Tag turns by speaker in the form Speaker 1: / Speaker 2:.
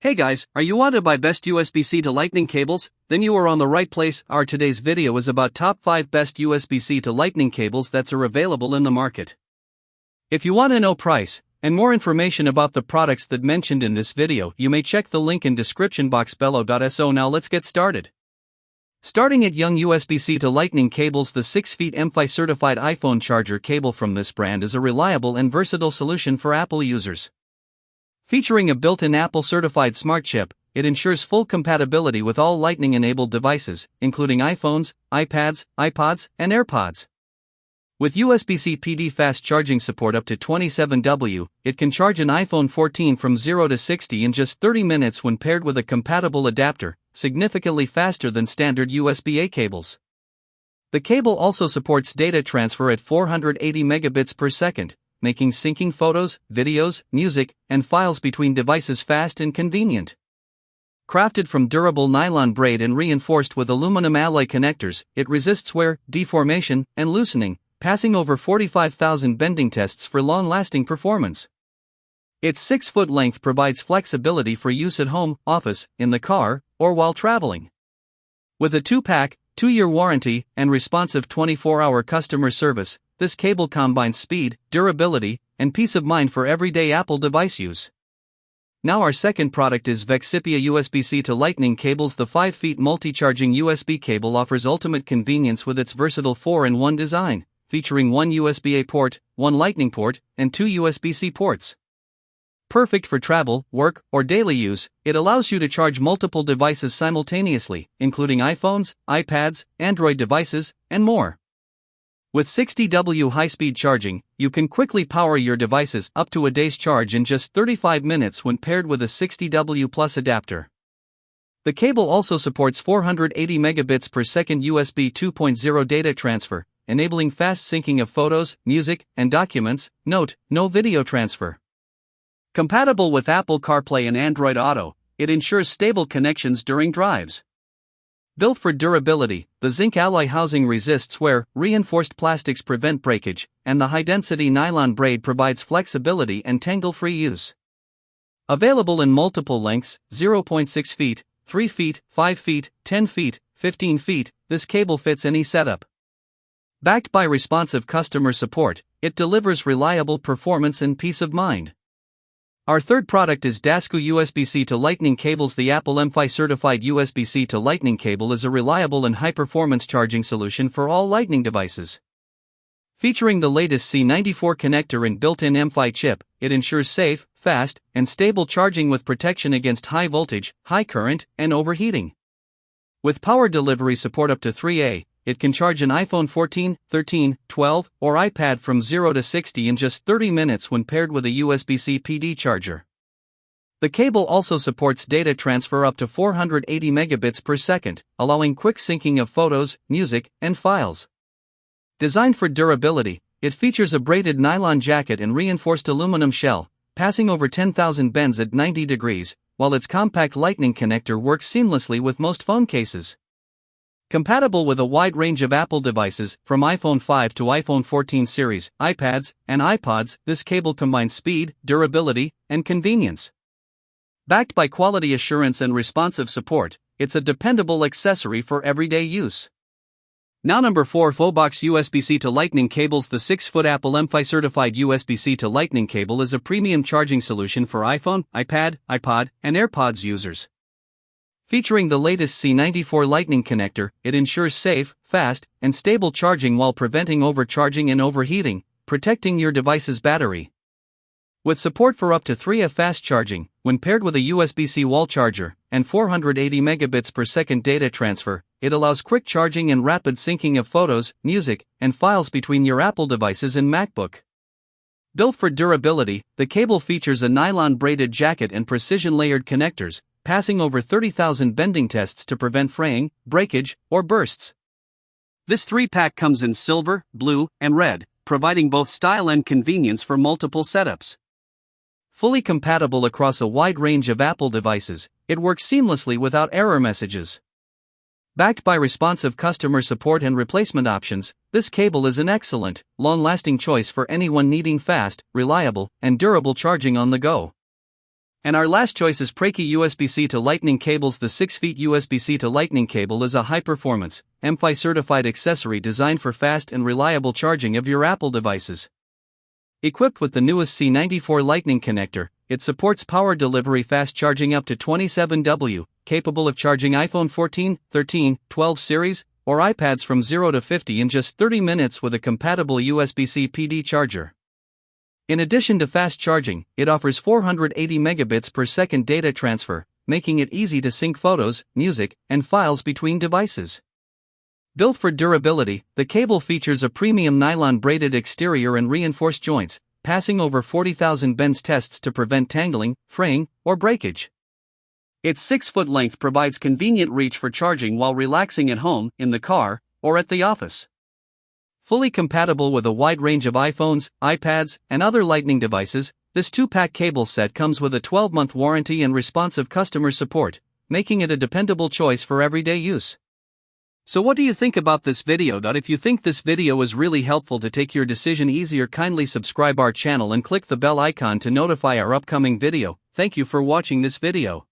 Speaker 1: Hey guys, are you want to buy best USB-C to Lightning cables? Then you are on the right place. Our today's video is about top 5 best USB-C to Lightning cables that are available in the market. If you want to know price and more information about the products that mentioned in this video, you may check the link in description box below. So now let's get started. Starting at Uyoung USB-C to Lightning cables, the 6 feet MFI certified iPhone charger cable from this brand is a reliable and versatile solution for Apple users. Featuring a built-in Apple-certified smart chip, it ensures full compatibility with all Lightning-enabled devices, including iPhones, iPads, iPods, and AirPods. With USB-C PD fast charging support up to 27W, it can charge an iPhone 14 from 0 to 60 in just 30 minutes when paired with a compatible adapter, significantly faster than standard USB-A cables. The cable also supports data transfer at 480 megabits per second, making syncing photos, videos, music, and files between devices fast and convenient. Crafted from durable nylon braid and reinforced with aluminum alloy connectors, it resists wear, deformation, and loosening, passing over 45,000 bending tests for long-lasting performance. Its 6-foot length provides flexibility for use at home, office, in the car, or while traveling. With a 2-pack, 2-year warranty, and responsive 24-hour customer service, this cable combines speed, durability, and peace of mind for everyday Apple device use. Now our second product is Vexipia USB-C to Lightning cables. The 5 feet multi-charging USB cable offers ultimate convenience with its versatile 4-in-1 design, featuring 1 USB-A port, 1 Lightning port, and 2 USB-C ports. Perfect for travel, work, or daily use, it allows you to charge multiple devices simultaneously, including iPhones, iPads, Android devices, and more. With 60W high-speed charging, you can quickly power your devices up to a day's charge in just 35 minutes when paired with a 60W plus adapter. The cable also supports 480 megabits per second USB 2.0 data transfer, enabling fast syncing of photos, music, and documents. Note, no video transfer. Compatible with Apple CarPlay and Android Auto, it ensures stable connections during drives. Built for durability, the zinc alloy housing resists wear, reinforced plastics prevent breakage, and the high-density nylon braid provides flexibility and tangle-free use. Available in multiple lengths, 0.6 feet, 3 feet, 5 feet, 10 feet, 15 feet, this cable fits any setup. Backed by responsive customer support, it delivers reliable performance and peace of mind. Our third product is Dasku USB-C to Lightning cables. The Apple MFI certified USB-C to Lightning cable is a reliable and high-performance charging solution for all Lightning devices. Featuring the latest C94 connector and built-in MFI chip, it ensures safe, fast, and stable charging with protection against high voltage, high current, and overheating. With power delivery support up to 3A, it can charge an iPhone 14, 13, 12, or iPad from 0 to 60 in just 30 minutes when paired with a USB-C PD charger. The cable also supports data transfer up to 480 megabits per second, allowing quick syncing of photos, music, and files. Designed for durability, it features a braided nylon jacket and reinforced aluminum shell, passing over 10,000 bends at 90 degrees, while its compact Lightning connector works seamlessly with most phone cases. Compatible with a wide range of Apple devices, from iPhone 5 to iPhone 14 series, iPads, and iPods, this cable combines speed, durability, and convenience. Backed by quality assurance and responsive support, it's a dependable accessory for everyday use. Now number 4, Ohbox USB-C to Lightning cables. The 6-foot Apple MFI certified USB-C to Lightning cable is a premium charging solution for iPhone, iPad, iPod, and AirPods users. Featuring the latest C94 Lightning connector, it ensures safe, fast, and stable charging while preventing overcharging and overheating, protecting your device's battery. With support for up to 3A fast charging, when paired with a USB-C wall charger, and 480 megabits per second data transfer, it allows quick charging and rapid syncing of photos, music, and files between your Apple devices and MacBook. Built for durability, the cable features a nylon braided jacket and precision layered connectors, passing over 30,000 bending tests to prevent fraying, breakage, or bursts. This 3-pack comes in silver, blue, and red, providing both style and convenience for multiple setups. Fully compatible across a wide range of Apple devices, it works seamlessly without error messages. Backed by responsive customer support and replacement options, this cable is an excellent, long-lasting choice for anyone needing fast, reliable, and durable charging on the go. And our last choice is Prakie USB-C to Lightning cables. The 6 feet USB-C to Lightning cable is a high-performance, MFI certified accessory designed for fast and reliable charging of your Apple devices. Equipped with the newest C94 Lightning connector, it supports power delivery fast charging up to 27W, capable of charging iPhone 14, 13, 12 series, or iPads from 0 to 50 in just 30 minutes with a compatible USB-C PD charger. In addition to fast charging, it offers 480 megabits per second data transfer, making it easy to sync photos, music, and files between devices. Built for durability, the cable features a premium nylon braided exterior and reinforced joints, passing over 40,000 bends tests to prevent tangling, fraying, or breakage. Its 6-foot length provides convenient reach for charging while relaxing at home, in the car, or at the office. Fully compatible with a wide range of iPhones, iPads, and other Lightning devices, this 2-pack cable set comes with a 12-month warranty and responsive customer support, making it a dependable choice for everyday use. So what do you think about this video? If you think this video was really helpful to take your decision easier, kindly subscribe our channel and click the bell icon to notify our upcoming video. Thank you for watching this video.